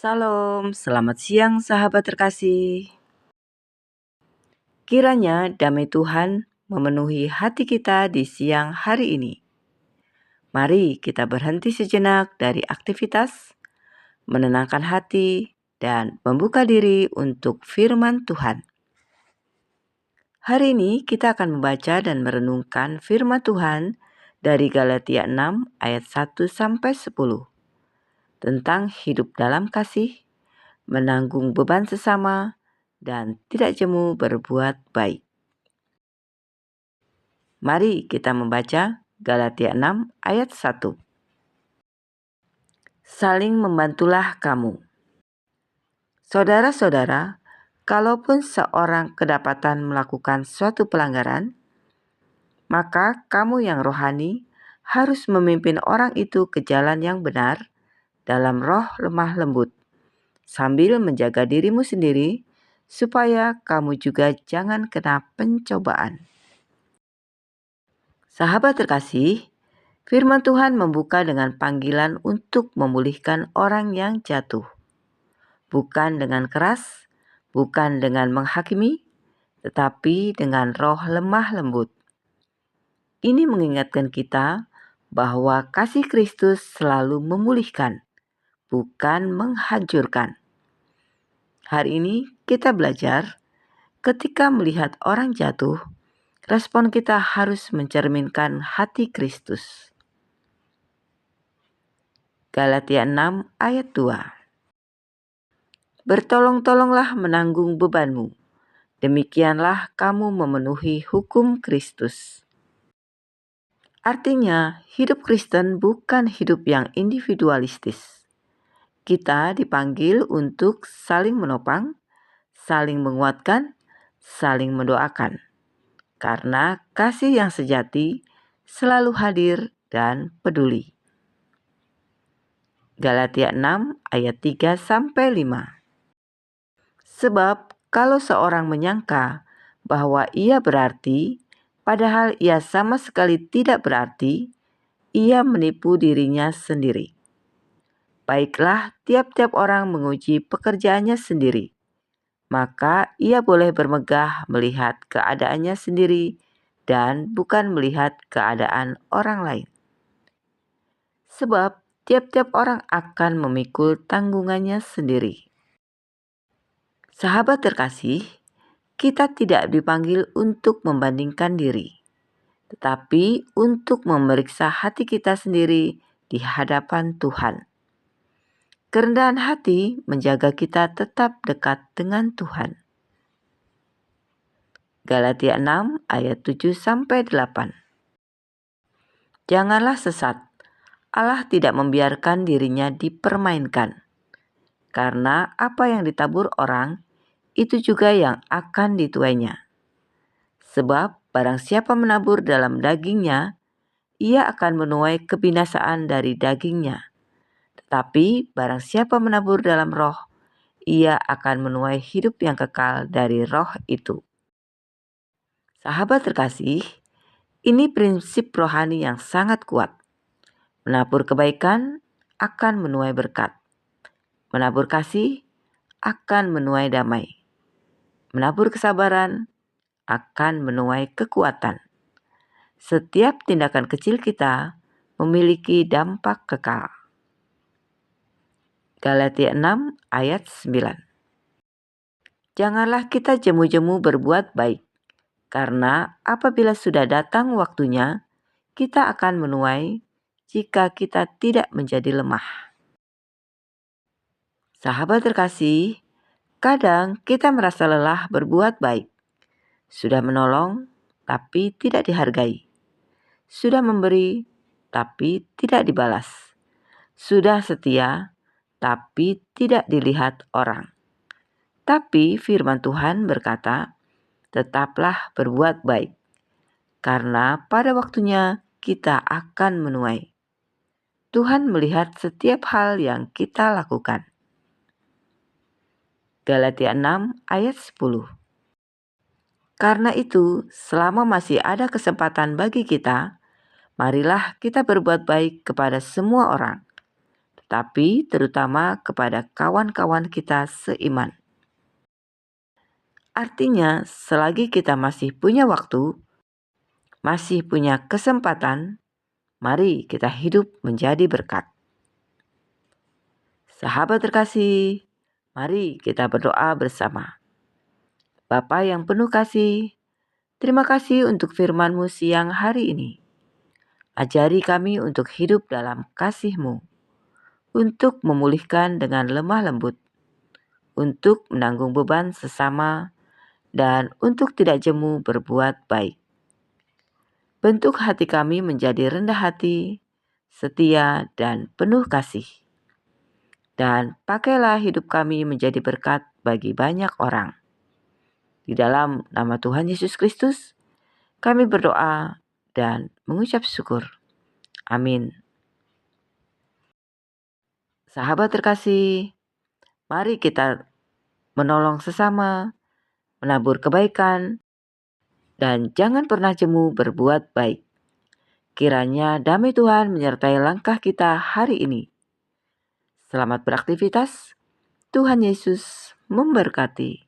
Salam, selamat siang sahabat terkasih. Kiranya damai Tuhan memenuhi hati kita di siang hari ini. Mari kita berhenti sejenak dari aktivitas, menenangkan hati, dan membuka diri untuk firman Tuhan. Hari ini kita akan membaca dan merenungkan firman Tuhan dari Galatia 6 ayat 1-10 tentang hidup dalam kasih, menanggung beban sesama, dan tidak jemu berbuat baik. Mari kita membaca Galatia 6 ayat 1. Saling membantulah kamu. Saudara-saudara, kalaupun seorang kedapatan melakukan suatu pelanggaran, maka kamu yang rohani harus memimpin orang itu ke jalan yang benar dalam roh lemah lembut, sambil menjaga dirimu sendiri supaya kamu juga jangan kena pencobaan. Sahabat terkasih, firman Tuhan membuka dengan panggilan untuk memulihkan orang yang jatuh. Bukan dengan keras, bukan dengan menghakimi, tetapi dengan roh lemah lembut. Ini mengingatkan kita bahwa kasih Kristus selalu memulihkan, bukan menghancurkan. Hari ini kita belajar ketika melihat orang jatuh, respon kita harus mencerminkan hati Kristus. Galatia 6 ayat 2. Bertolong-tolonglah menanggung bebanmu. Demikianlah kamu memenuhi hukum Kristus. Artinya, hidup Kristen bukan hidup yang individualistis. Kita dipanggil untuk saling menopang, saling menguatkan, saling mendoakan. Karena kasih yang sejati selalu hadir dan peduli. Galatia 6 ayat 3-5. Sebab kalau seorang menyangka bahwa ia berarti, padahal ia sama sekali tidak berarti, ia menipu dirinya sendiri. Baiklah, tiap-tiap orang menguji pekerjaannya sendiri. Maka ia boleh bermegah melihat keadaannya sendiri dan bukan melihat keadaan orang lain. Sebab tiap-tiap orang akan memikul tanggungannya sendiri. Sahabat terkasih, kita tidak dipanggil untuk membandingkan diri, tetapi untuk memeriksa hati kita sendiri di hadapan Tuhan. Kerendahan hati menjaga kita tetap dekat dengan Tuhan. Galatia 6 ayat 7-8. Janganlah sesat. Allah tidak membiarkan dirinya dipermainkan. Karena apa yang ditabur orang, itu juga yang akan dituainya. Sebab barang siapa menabur dalam dagingnya, ia akan menuai kebinasaan dari dagingnya. Tetapi barang siapa menabur dalam roh, ia akan menuai hidup yang kekal dari roh itu. Sahabat terkasih, ini prinsip rohani yang sangat kuat. Menabur kebaikan akan menuai berkat. Menabur kasih akan menuai damai. Menabur kesabaran akan menuai kekuatan. Setiap tindakan kecil kita memiliki dampak kekal. Galatia 6 ayat 9. Janganlah kita jemu-jemu berbuat baik, karena apabila sudah datang waktunya, kita akan menuai jika kita tidak menjadi lemah. Sahabat terkasih, kadang kita merasa lelah berbuat baik. Sudah menolong, tapi tidak dihargai. Sudah memberi, tapi tidak dibalas. Sudah setia, tapi tidak dilihat orang. Tapi firman Tuhan berkata, tetaplah berbuat baik, karena pada waktunya kita akan menuai. Tuhan melihat setiap hal yang kita lakukan. Galatia 6 ayat 10. Karena itu, selama masih ada kesempatan bagi kita, marilah kita berbuat baik kepada semua orang, tapi terutama kepada kawan-kawan kita seiman. Artinya, selagi kita masih punya waktu, masih punya kesempatan, mari kita hidup menjadi berkat. Sahabat terkasih, mari kita berdoa bersama. Bapa yang penuh kasih, terima kasih untuk firman-Mu siang hari ini. Ajari kami untuk hidup dalam kasih-Mu, untuk memulihkan dengan lemah lembut, untuk menanggung beban sesama, dan untuk tidak jemu berbuat baik. Bentuk hati kami menjadi rendah hati, setia, dan penuh kasih. Dan pakailah hidup kami menjadi berkat bagi banyak orang. Di dalam nama Tuhan Yesus Kristus, kami berdoa dan mengucap syukur. Amin. Sahabat terkasih, mari kita menolong sesama, menabur kebaikan, dan jangan pernah jemu berbuat baik. Kiranya damai Tuhan menyertai langkah kita hari ini. Selamat beraktivitas. Tuhan Yesus memberkati.